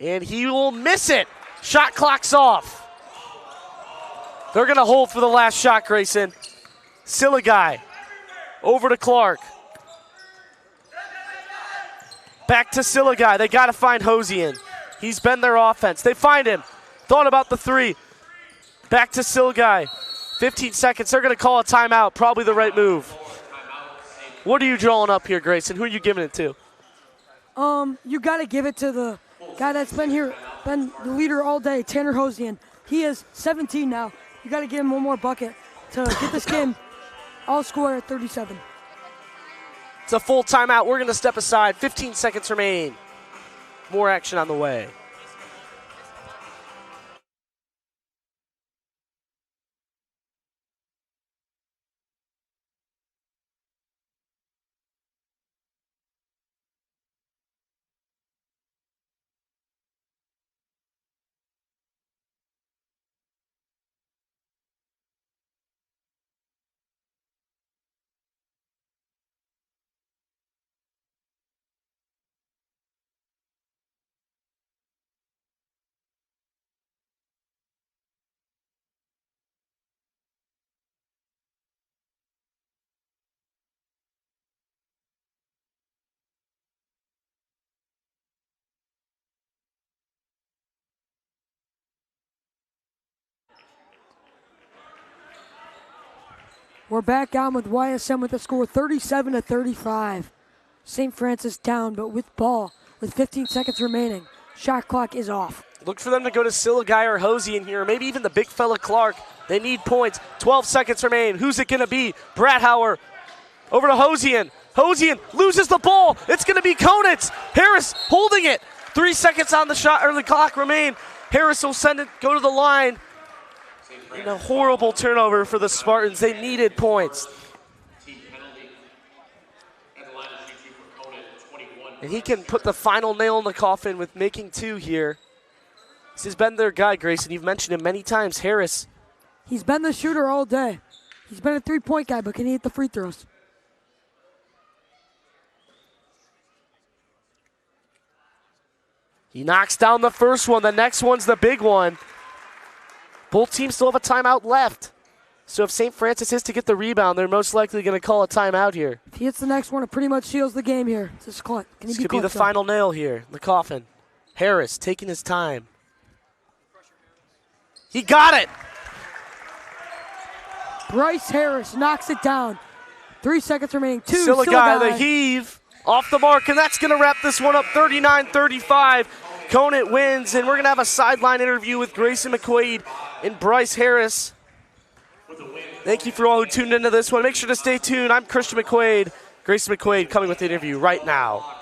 And he will miss it. Shot clock's off. They're going to hold for the last shot, Grayson. Silkaitis over to Clark. Back to Silkaitis. They got to find Hosian. He's been their offense. They find him. Thought about the three. Back to Silkaitis. 15 seconds. They're going to call a timeout. Probably the right move. What are you drawing up here, Grayson? Who are you giving it to? You got to give it to the guy that's been here, been the leader all day, Tanner Hosian. He is 17 now. You got to give him one more bucket to get this game all score at 37. It's a full timeout. We're going to step aside. 15 seconds remain. More action on the way. We're back on with YSM with the score 37-35. St. Francis down, but with ball, with 15 seconds remaining. Shot clock is off. Look for them to go to Silkaitis or Hosian here, or maybe even the big fella Clark. They need points. 12 seconds remain. Who's it going to be? Bradhauer over to Hosian. Hosian loses the ball. It's going to be Conant. Harris holding it. 3 seconds on the shot, or the clock remain. Harris will send it, go to the line. And a horrible turnover for the Spartans. They needed points. And he can put the final nail in the coffin with making two here. This has been their guy, Grayson. You've mentioned him many times. Harris. He's been the shooter all day. He's been a three-point guy, but can he hit the free throws? He knocks down the first one. The next one's the big one. Both teams still have a timeout left. So if St. Francis is to get the rebound, they're most likely going to call a timeout here. If he hits the next one, it pretty much seals the game here. This could be the final nail here in the coffin. Harris taking his time. He got it! Bryce Harris knocks it down. 3 seconds remaining. Silkaitis, the heave, off the mark, and that's going to wrap this one up 39-35. Conant wins, and we're going to have a sideline interview with Grayson McQuaid and Bryce Harris. Thank you for all who tuned into this one. Make sure to stay tuned. I'm Christian McQuaid. Grayson McQuaid coming with the interview right now.